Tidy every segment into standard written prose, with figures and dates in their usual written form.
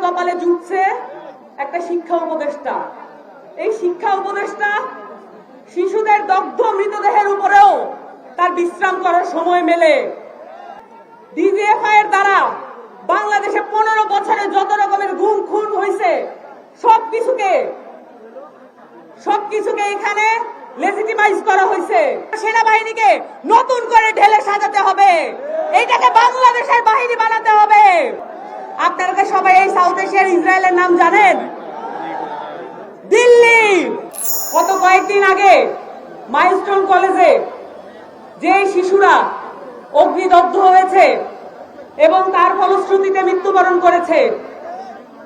কপালে জুটছে একটা শিক্ষা উপদেষ্টা। এই শিক্ষা উপদেষ্টা শিশুদের দগ্ধ মৃতদেহের উপরেও তার বিশ্রাম করার সময় মেলে। ডিজিএফআই এর দ্বারা বাংলাদেশে 15 বছরে যত রকমের গুম খুন হয়েছে সবকিছুকে এখানে লেজিটিমাইজ করা হয়েছে। সেনাবাহিনীকে নতুন করে ঢেলে সাজাতে হবে, এইটাকে বাংলাদেশের বাহিনী বানাতে হবে। আপনারা সবাই এই সাউথ এশিয়ার ইসরায়েলের নাম জানেন? দিল্লি। গত কয়েকদিন আগে মাইলস্টোন কলেজে যে শিশুরা অগ্নিদগ্ধ হয়েছে এবং তার ফলশ্রুতিতে মৃত্যুবরণ করেছে,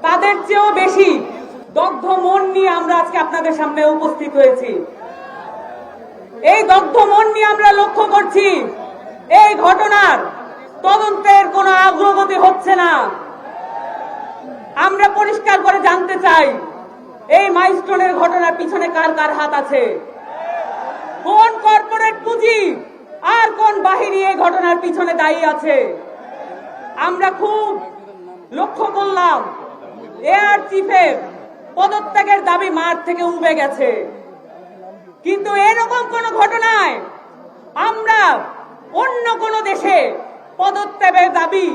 তাদের চেয়েও বেশি দগ্ধ মন নিয়ে আমরা আজকে আপনাদের সামনে উপস্থিত হয়েছি। এই দগ্ধ মন নিয়ে আমরা লক্ষ্য করছি এই ঘটনার তদন্তের কোনো অগ্রগতি হচ্ছে না। আমরা পরিষ্কার করে জানতে চাই এই মাইলস্টোনের ঘটনার পিছনে কার কার হাত আছে, কোন কর্পোরেট পুঁজি আর কোন বাহিনী এই ঘটনার পিছনে দায়ী আছে। আমরা খুব লক্ষ্য করলাম এয়ার চিফের পদত্যাগের দাবি মাঠ থেকে উবে গেছে, কিন্তু এরকম কোন ঘটনায় আমরা অন্য কোন দেশে পদত্যাগের দাবি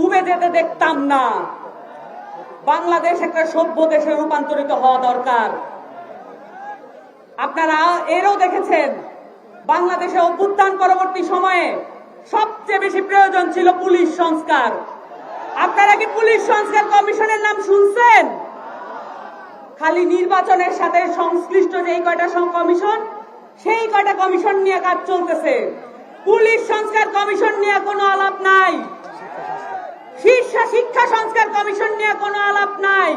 উবে যেতে দেখতাম না। বাংলাদেশ একটা সভ্য দেশে রূপান্তরিত হওয়া দরকার। আপনারা এরও দেখেছেন বাংলাদেশে অভ্যুত্থান পরবর্তী সময়ে সবচেয়ে বেশি প্রয়োজন ছিল পুলিশ সংস্কার। আপনারা কি পুলিশ সংস্কার কমিশনের নাম শুনছেন? খালি নির্বাচনের সাথে সংশ্লিষ্ট যেই কয়টা কমিশন, সেই কয়টা কমিশন নিয়ে কাজ চলতেছে। পুলিশ সংস্কার কমিশন নিয়ে কোনো আলাপ নাই, শীর্ষ শিক্ষা সংস্কার কমিশন নিয়ে কোনো আলাপ নাই।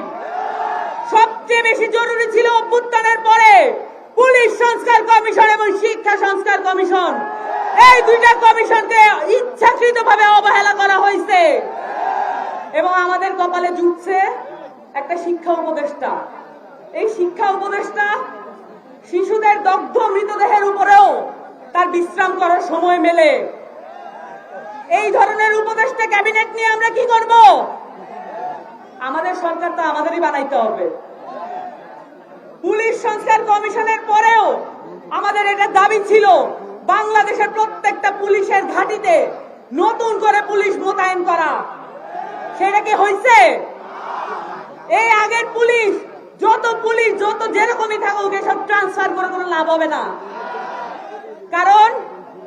সবচেয়ে বেশি জরুরি ছিল অভ্যুত্থানের পরে পুলিশ সংস্কার কমিশন এবং শিক্ষা সংস্কার কমিশন। এই দুইটা কমিশনকে ইচ্ছাকৃতভাবে অবহেলা করা হয়েছে এবং আমাদের কপালে জুটছে একটা শিক্ষা উপদেষ্টা। এই শিক্ষা উপদেষ্টা শিশুদের দগ্ধ মৃতদেহের উপরেও তার বিশ্রাম করার সময় মেলে। এই ধরনের উপদেষ্টা ক্যাবিনেট নিয়ে আমরা কি করব? আমাদের সরকার তো আমাদেরই বানাইতে হবে। পুলিশ সংস্কার কমিশনের পরেও আমাদের এটা দাবি ছিল বাংলাদেশের প্রত্যেকটা পুলিশের ঘাঁটিতে নতুন করে পুলিশ মোতায়েন করা। সেটা কি হয়েছে? এই আগের পুলিশ যত যেরকমই থাকুক এসব ট্রান্সফার করে কোনো লাভ হবে না, কারণ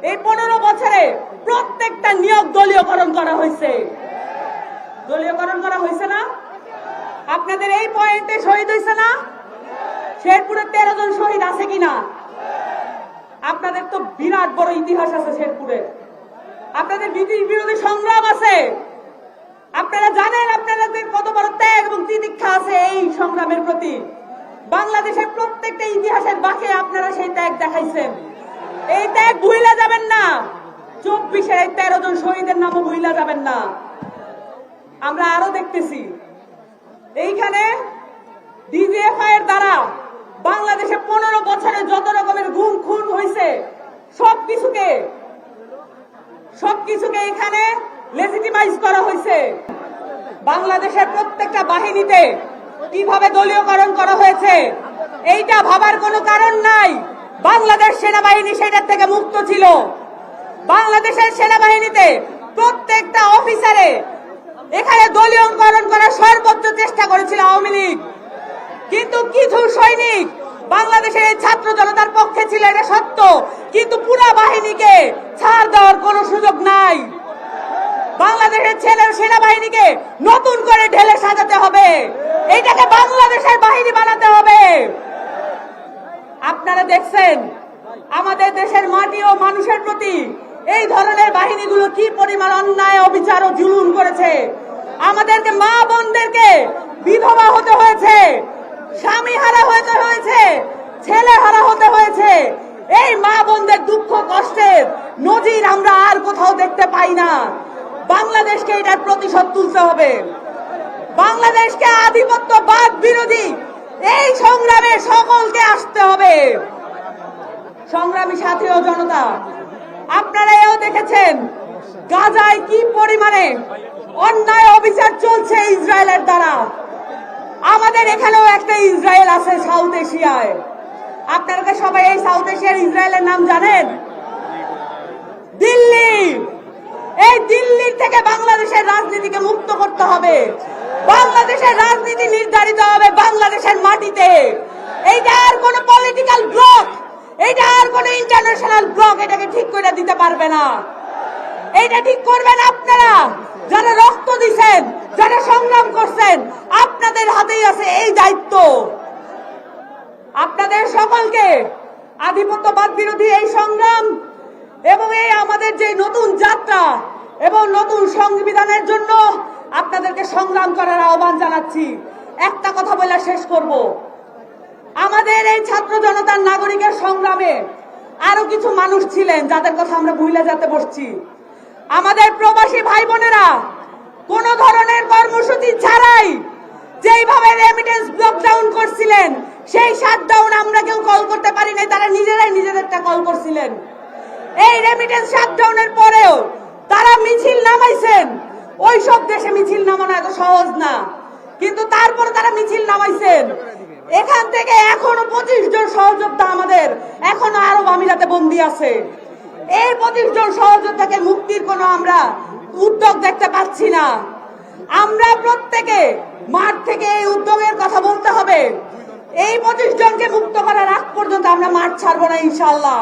এই 15 বছরে প্রত্যেকটা নিয়োগ দলীয়করণ করা হয়েছে। দলীয়করণ করা হয়েছে না? আপনাদের এই পয়েন্টে শহীদ হয়েছে না? শেরপুরে 13 জন শহীদ আছে কিনা? আপনাদের তো বিরাট বড় ইতিহাস আছে শেরপুরে, আপনাদের ব্রিটিশ বিরোধী সংগ্রাম আছে। আপনারা জানেন আপনাদের কত বড় ত্যাগ এবং তিতিক্ষা আছে এই সংগ্রামের প্রতি। বাংলাদেশের প্রত্যেকটা ইতিহাসের বাঁকে আপনারা সেই ত্যাগ দেখাইছেন। এই ত্যাগ ভুইলা যাবেন না। 24-এর এই 13 জন শহীদের নামও ভুইলা যাবেন না। আমরা আরো দেখতেছি এইখানে ডিজিএফআই এর দ্বারা বাংলাদেশে 15 বছরে যত রকমের গুম খুন হয়েছে সবকিছুকে এখানে লেজিটিমাইজ করা হয়েছে। বাংলাদেশের প্রত্যেকটা বাহিনীতে কিভাবে দলীয়করণ করা হয়েছে এইটা ভাবার কোনো কারণ নাই। বাংলাদেশ সেনাবাহিনী সেটার থেকে মুক্ত ছিল। বাংলাদেশের সেনাবাহিনীতে প্রত্যেকটা অফিসারে এখানে দলীয়করণ করার সর্বোচ্চ চেষ্টা করেছিল আওয়ামী লীগ, কিন্তু কিছু সৈনিক বাংলাদেশের এই ছাত্র জনতার পক্ষে ছিল, এটা সত্য, কিন্তু পুরো বাহিনীকে ছাড় দেওয়ার কোনো সুযোগ নাই। বাংলাদেশের সেনাবাহিনীকে নতুন করে ঢেলে সাজাতে হবে, এইটাকে বাংলাদেশের বাহিনী বানাতে হবে। আপনারা দেখছেন আমাদের দেশের মাটি ও মানুষের প্রতি এই ধরনের বাহিনীগুলো কি পরিমাণ অন্যায়, অবিচার ও জুলুম করেছে। আমাদেরকে মা বোনদেরকে বিধবা হতে হয়েছে, স্বামী হারা হতে হয়েছে, ছেলে হারা হতে হয়েছে। এই মা বোনদের দুঃখ কষ্টের নজির আমরা আর কোথাও দেখতে পাই না। বাংলাদেশকে এটার প্রতিশোধ তুলতে হবে। বাংলাদেশকে আধিপত্যবাদ বিরোধী এই সংগ্রামে সকলকে আসতে হবে। সংগ্রামী সাথী ও জনতা, আপনারা এও দেখেছেন গাজায় কি পরিমাণে অন্যায় অবিচার চলছে ইসরায়েলের দ্বারা। আমাদের এখানেও একটা ইসরায়েল আছে সাউথ এশিয়ায়। আপনারা সবাই এই সাউথ এশিয়ার ইসরায়েলের নাম জানেন? দিল্লি। এই দিল্লির থেকে বাংলাদেশের রাজনীতিকে মুক্ত করতে হবে। বাংলাদেশের রাজনীতি নির্ধারিত হবে বাংলাদেশের মাটিতে। এইটা আর কোন পলিটিক্যাল ব্লক, এইটা আর কোন ইন্টারন্যাশনাল ব্লক এটাকে ঠিক করে দিতে পারবে না। এইটা ঠিক করবেন আপনারা, যারা রক্ত দিচ্ছেন, যারা সংগ্রাম করছেন। আপনাদের হাতেই আছে এই দায়িত্ব। আপনাদের সকলকে আধিপত্যবাদ বিরোধী এই সংগ্রাম এবং এই আমাদের যে নতুন যাত্রা এবং নতুন সংবিধানের জন্য আপনাদেরকে সংগ্রাম করার আহ্বান জানাচ্ছি। একটা কথা বলে শেষ করব। আমাদের এই ছাত্র জনতার নাগরিকের সংগ্রামে আরো কিছু মানুষ ছিলেন যাদের কথা আমরা ভুলে যেতে বসছি। আমাদের প্রবাসী ভাই বোনেরা কোন ধরনের কর্মসূচি ছাড়াই যেইভাবে রেমিটেন্স ব্লকডাউন করছিলেন, সেই শাটডাউন আমরা কেউ কল করতে পারি নাই, তারা নিজেরাই নিজেদেরটা কল করছিলেন। এই রেমিটেন্স শাটডাউনের পরেও তারা মিছিল নামাইছেন। ওই সব দেশে মিছিল নামানো এত সহজ না, কিন্তু তারপর তারা মিছিল নামাইছেন। এখান থেকে এখনো 25 জন সহযোদ্ধা আমাদের এখনো আরব আমিরাতে বন্দী আছে। এই 25 জন সহযোদ্ধাকে মুক্তির কোনো আমরা উদ্যোগ দেখতে পাচ্ছি না। আমরা প্রত্যেকে মাঠ থেকে এই উদ্যোগের কথা বলতে হবে। এই 25 জনকে মুক্ত করার আগ পর্যন্ত আমরা মাঠ ছাড়বো না ইনশাআল্লাহ।